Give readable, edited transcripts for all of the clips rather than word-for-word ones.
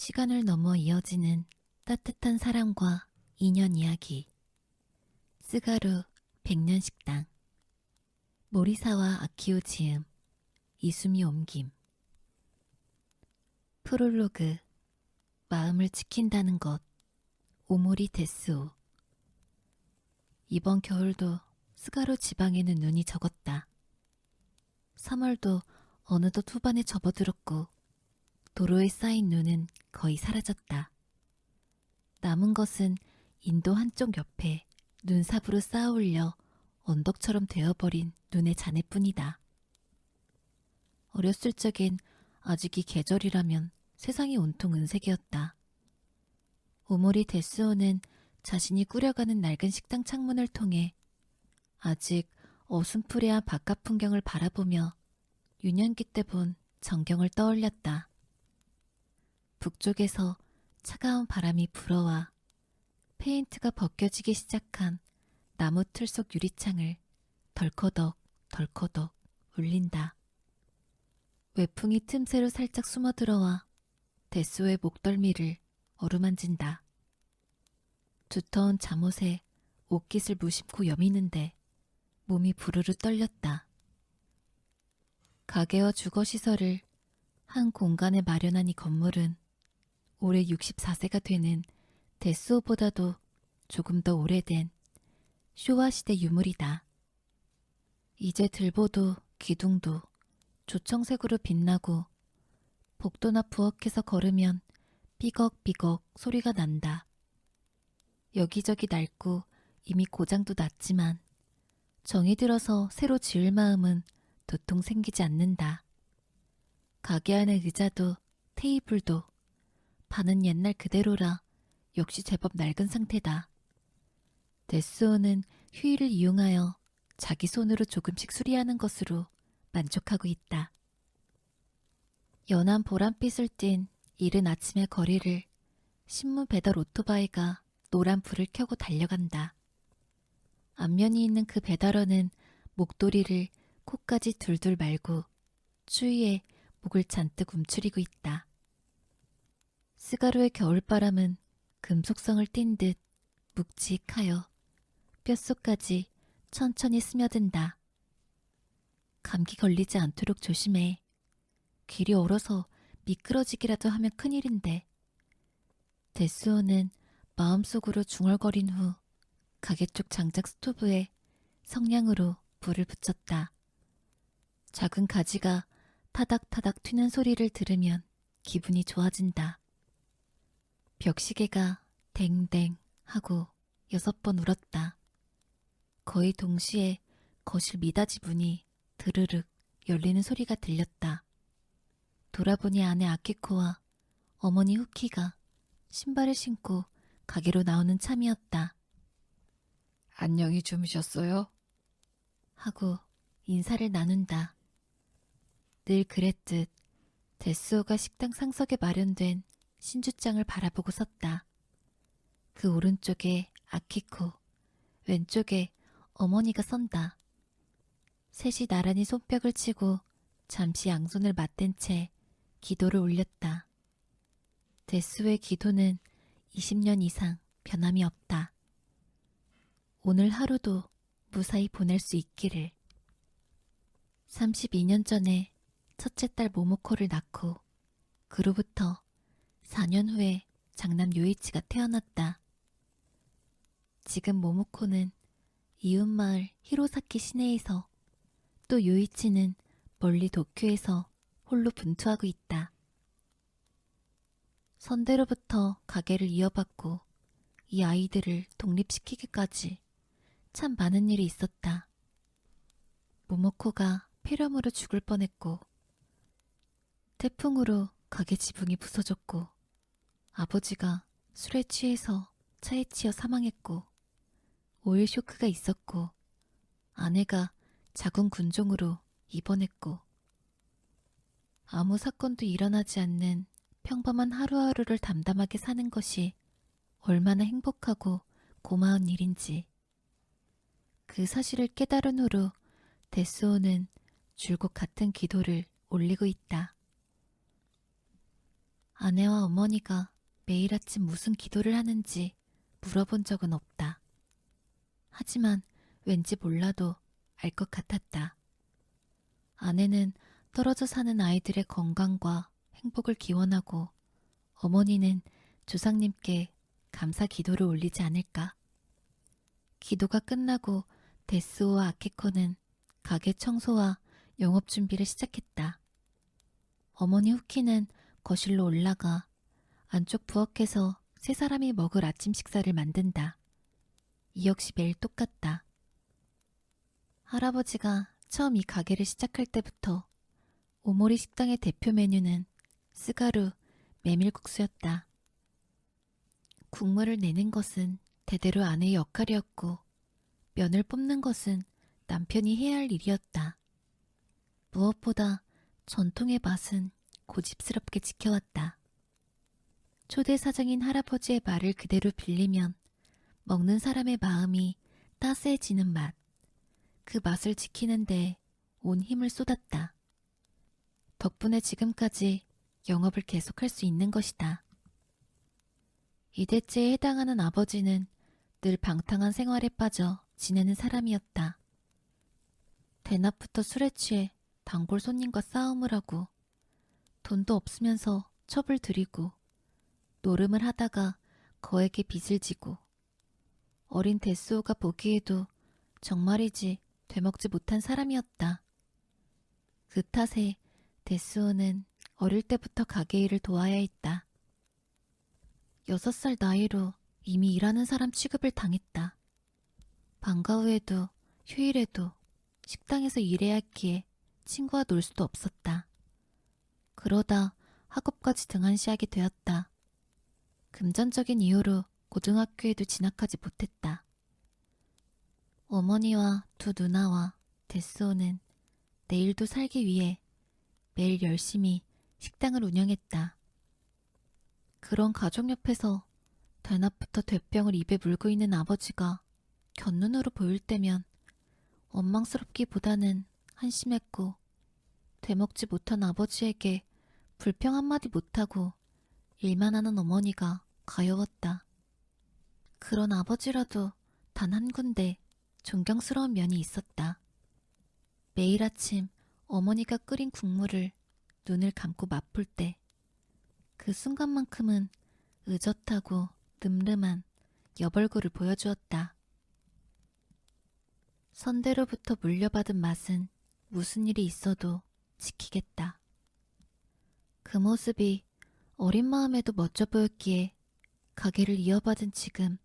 시간을 넘어 이어지는 따뜻한 사랑과 인연 이야기. 스가루 백년식당. 모리사와 아키오 지음, 이수미 옮김. 프롤로그. 마음을 지킨다는 것. 오모리 데스오. 이번 겨울도 스가루 지방에는 눈이 적었다. 3월도 어느덧 후반에 접어들었고 도로에 쌓인 눈은 거의 사라졌다. 남은 것은 인도 한쪽 옆에 눈삽으로 쌓아올려 언덕처럼 되어버린 눈의 잔해뿐이다. 어렸을 적엔 아직 이 계절이라면 세상이 온통 은색이었다. 오모리 데스오는 자신이 꾸려가는 낡은 식당 창문을 통해 아직 어슴푸레한 바깥 풍경을 바라보며 유년기 때 본 전경을 떠올렸다. 북쪽에서 차가운 바람이 불어와 페인트가 벗겨지기 시작한 나무 틀 속 유리창을 덜커덕 덜커덕 울린다. 외풍이 틈새로 살짝 숨어들어와 데스오의 목덜미를 어루만진다. 두터운 잠옷에 옷깃을 무심코 여미는데 몸이 부르르 떨렸다. 가게와 주거시설을 한 공간에 마련한 이 건물은 올해 64세가 되는 데스오보다도 조금 더 오래된 쇼와 시대 유물이다. 이제 들보도 기둥도 조청색으로 빛나고 복도나 부엌에서 걸으면 삐걱삐걱 소리가 난다. 여기저기 낡고 이미 고장도 났지만 정이 들어서 새로 지을 마음은 도통 생기지 않는다. 가게 안의 의자도 테이블도 반은 옛날 그대로라 역시 제법 낡은 상태다. 데스오는 휴일을 이용하여 자기 손으로 조금씩 수리하는 것으로 만족하고 있다. 연한 보랏빛을 띤 이른 아침의 거리를 신문 배달 오토바이가 노란 불을 켜고 달려간다. 앞면이 있는 그 배달원은 목도리를 코까지 둘둘 말고 추위에 목을 잔뜩 움츠리고 있다. 스가루의 겨울바람은 금속성을 띈 듯 묵직하여 뼛속까지 천천히 스며든다. 감기 걸리지 않도록 조심해. 길이 얼어서 미끄러지기라도 하면 큰일인데. 데스오는 마음속으로 중얼거린 후 가게 쪽 장작 스토브에 성냥으로 불을 붙였다. 작은 가지가 타닥타닥 튀는 소리를 들으면 기분이 좋아진다. 벽시계가 댕댕 하고 6번 울었다. 거의 동시에 거실 미닫이 문이 드르륵 열리는 소리가 들렸다. 돌아보니 아내 아키코와 어머니 후키가 신발을 신고 가게로 나오는 참이었다. 안녕히 주무셨어요? 하고 인사를 나눈다. 늘 그랬듯 데스오가 식당 상석에 마련된 신주장을 바라보고 섰다. 그 오른쪽에 아키코, 왼쪽에 어머니가 선다. 셋이 나란히 손뼉을 치고 잠시 양손을 맞댄 채 기도를 올렸다. 데스오의 기도는 20년 이상 변함이 없다. 오늘 하루도 무사히 보낼 수 있기를. 32년 전에 첫째 딸 모모코를 낳고 그로부터 4년 후에 장남 요이치가 태어났다. 지금 모모코는 이웃마을 히로사키 시내에서 또 요이치는 멀리 도쿄에서 홀로 분투하고 있다. 선대로부터 가게를 이어받고 이 아이들을 독립시키기까지 참 많은 일이 있었다. 모모코가 폐렴으로 죽을 뻔했고 태풍으로 가게 지붕이 부서졌고 아버지가 술에 취해서 차에 치여 사망했고 오일 쇼크가 있었고 아내가 자궁 군종으로 입원했고 아무 사건도 일어나지 않는 평범한 하루하루를 담담하게 사는 것이 얼마나 행복하고 고마운 일인지 그 사실을 깨달은 후로 데스오는 줄곧 같은 기도를 올리고 있다. 아내와 어머니가 매일 아침 무슨 기도를 하는지 물어본 적은 없다. 하지만 왠지 몰라도 알 것 같았다. 아내는 떨어져 사는 아이들의 건강과 행복을 기원하고 어머니는 조상님께 감사 기도를 올리지 않을까. 기도가 끝나고 데스오와 아키코는 가게 청소와 영업 준비를 시작했다. 어머니 후키는 거실로 올라가 안쪽 부엌에서 세 사람이 먹을 아침 식사를 만든다. 이 역시 매일 똑같다. 할아버지가 처음 이 가게를 시작할 때부터 오모리 식당의 대표 메뉴는 스가루, 메밀국수였다. 국물을 내는 것은 대대로 아내의 역할이었고 면을 뽑는 것은 남편이 해야 할 일이었다. 무엇보다 전통의 맛은 고집스럽게 지켜왔다. 초대 사장인 할아버지의 말을 그대로 빌리면 먹는 사람의 마음이 따스해지는 맛. 그 맛을 지키는데 온 힘을 쏟았다. 덕분에 지금까지 영업을 계속할 수 있는 것이다. 이대째에 해당하는 아버지는 늘 방탕한 생활에 빠져 지내는 사람이었다. 대낮부터 술에 취해 단골 손님과 싸움을 하고 돈도 없으면서 첩을 들이고 노름을 하다가 거액의 빚을 지고 어린 데스오가 보기에도 정말이지 되먹지 못한 사람이었다. 그 탓에 데스오는 어릴 때부터 가게 일을 도와야 했다. 6살 나이로 이미 일하는 사람 취급을 당했다. 방과 후에도 휴일에도 식당에서 일해야 했기에 친구와 놀 수도 없었다. 그러다 학업까지 등한시하게 되었다. 금전적인 이유로 고등학교에도 진학하지 못했다. 어머니와 두 누나와 데스오는 내일도 살기 위해 매일 열심히 식당을 운영했다. 그런 가족 옆에서 대낮부터 대병을 입에 물고 있는 아버지가 곁눈으로 보일 때면 원망스럽기보다는 한심했고 되먹지 못한 아버지에게 불평 한마디 못하고 일만 하는 어머니가 가여웠다. 그런 아버지라도 단 한 군데 존경스러운 면이 있었다. 매일 아침 어머니가 끓인 국물을 눈을 감고 맛볼 때 그 순간만큼은 의젓하고 늠름한 여벌구를 보여주었다. 선대로부터 물려받은 맛은 무슨 일이 있어도 지키겠다. 그 모습이 어린 마음에도 멋져 보였기에 가게를 이어받은 지금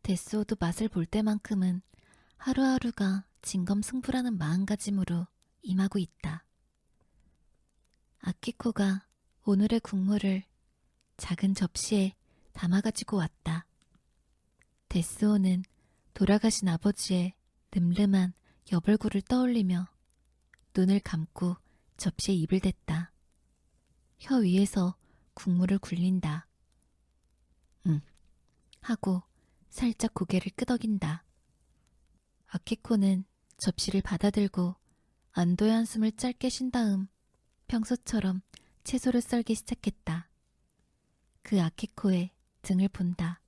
데스오도 맛을 볼 때만큼은 하루하루가 진검승부라는 마음가짐으로 임하고 있다. 아키코가 오늘의 국물을 작은 접시에 담아가지고 왔다. 데스오는 돌아가신 아버지의 늠름한 여벌구를 떠올리며 눈을 감고 접시에 입을 댔다. 혀 위에서 국물을 굴린다. 하고 살짝 고개를 끄덕인다. 아키코는 접시를 받아들고 안도의 한숨을 짧게 쉰 다음 평소처럼 채소를 썰기 시작했다. 그 아키코의 등을 본다.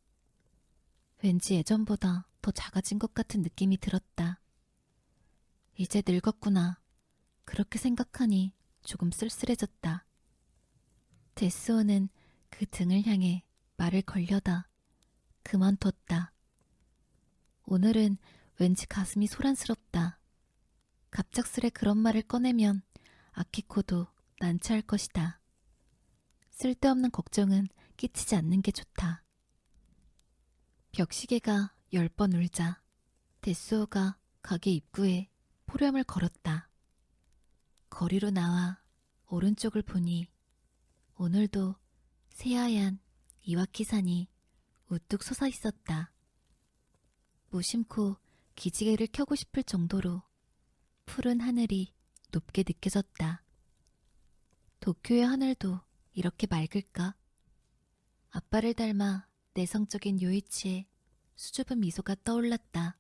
왠지 예전보다 더 작아진 것 같은 느낌이 들었다. 이제 늙었구나. 그렇게 생각하니 조금 쓸쓸해졌다. 데스오는 그 등을 향해 말을 걸려다 그만뒀다. 오늘은 왠지 가슴이 소란스럽다. 갑작스레 그런 말을 꺼내면 아키코도 난처할 것이다. 쓸데없는 걱정은 끼치지 않는 게 좋다. 벽시계가 10번 울자 데스오가 가게 입구에 포렴을 걸었다. 거리로 나와 오른쪽을 보니 오늘도 새하얀 이와키산이 우뚝 솟아 있었다. 무심코 기지개를 켜고 싶을 정도로 푸른 하늘이 높게 느껴졌다. 도쿄의 하늘도 이렇게 맑을까? 아빠를 닮아 내성적인 요이치의 수줍은 미소가 떠올랐다.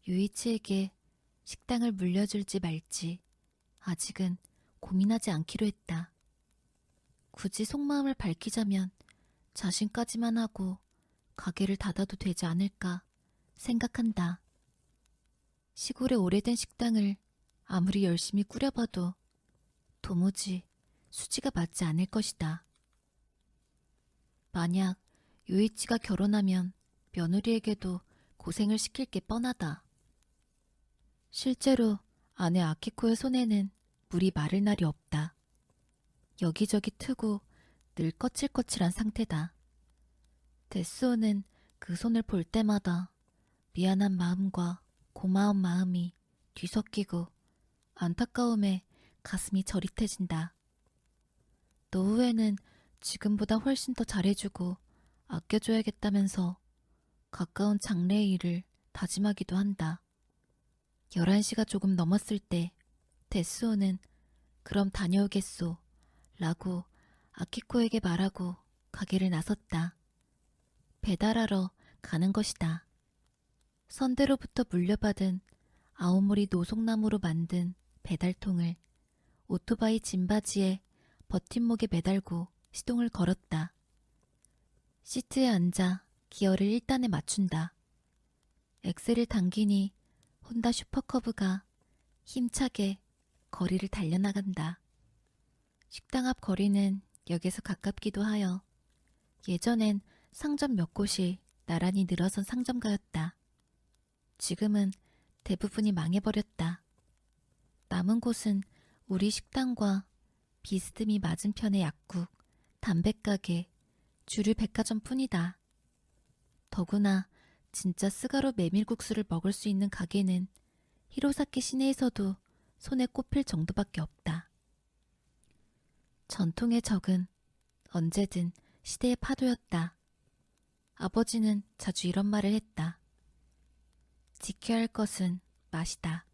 요이치에게 식당을 물려줄지 말지 아직은 고민하지 않기로 했다. 굳이 속마음을 밝히자면 자신까지만 하고 가게를 닫아도 되지 않을까 생각한다. 시골의 오래된 식당을 아무리 열심히 꾸려봐도 도무지 수지가 맞지 않을 것이다. 만약 요이치가 결혼하면 며느리에게도 고생을 시킬 게 뻔하다. 실제로 아내 아키코의 손에는 물이 마를 날이 없다. 여기저기 트고 늘 거칠거칠한 상태다. 데스오는 그 손을 볼 때마다 미안한 마음과 고마운 마음이 뒤섞이고 안타까움에 가슴이 저릿해진다. 노후에는 지금보다 훨씬 더 잘해주고 아껴줘야겠다면서 가까운 장래의 일을 다짐하기도 한다. 11시가 조금 넘었을 때 데스오는 그럼 다녀오겠소 라고 아키코에게 말하고 가게를 나섰다. 배달하러 가는 것이다. 선대로부터 물려받은 아오모리 노송나무로 만든 배달통을 오토바이 짐바지에 버팀목에 매달고 시동을 걸었다. 시트에 앉아 기어를 1단에 맞춘다. 엑셀을 당기니 혼다 슈퍼커브가 힘차게 거리를 달려나간다. 식당 앞 거리는 역에서 가깝기도 하여 예전엔 상점 몇 곳이 나란히 늘어선 상점가였다. 지금은 대부분이 망해버렸다. 남은 곳은 우리 식당과 비스듬히 맞은편의 약국, 담배가게, 주류 백화점 뿐이다. 더구나 진짜 스가로 메밀국수를 먹을 수 있는 가게는 히로사키 시내에서도 손에 꼽힐 정도밖에 없다. 전통의 적은 언제든 시대의 파도였다. 아버지는 자주 이런 말을 했다. 지켜야 할 것은 맛이다.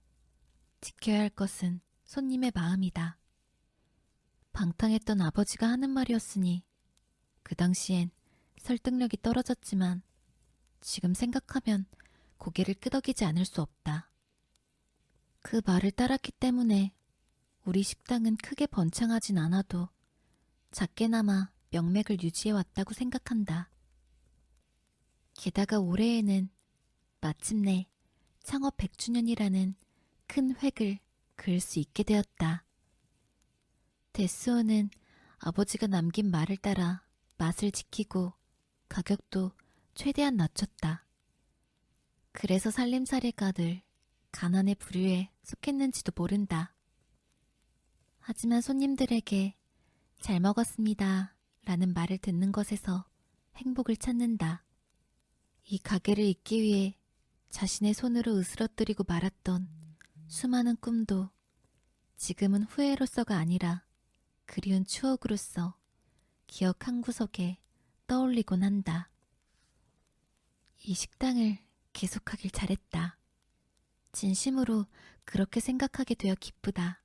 지켜야 할 것은 손님의 마음이다. 방탕했던 아버지가 하는 말이었으니 그 당시엔 설득력이 떨어졌지만 지금 생각하면 고개를 끄덕이지 않을 수 없다. 그 말을 따랐기 때문에 우리 식당은 크게 번창하진 않아도 작게나마 명맥을 유지해왔다고 생각한다. 게다가 올해에는 마침내 창업 100주년이라는 큰 획을 그을 수 있게 되었다. 데스오는 아버지가 남긴 말을 따라 맛을 지키고 가격도 최대한 낮췄다. 그래서 살림살이가 늘 가난의 부류에 속했는지도 모른다. 하지만 손님들에게 잘 먹었습니다 라는 말을 듣는 것에서 행복을 찾는다. 이 가게를 잇기 위해 자신의 손으로 으스러뜨리고 말았던 수많은 꿈도 지금은 후회로서가 아니라 그리운 추억으로서 기억 한 구석에 떠올리곤 한다. 이 식당을 계속하길 잘했다. 진심으로 그렇게 생각하게 되어 기쁘다.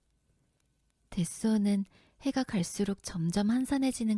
데스오는 해가 갈수록 점점 한산해지는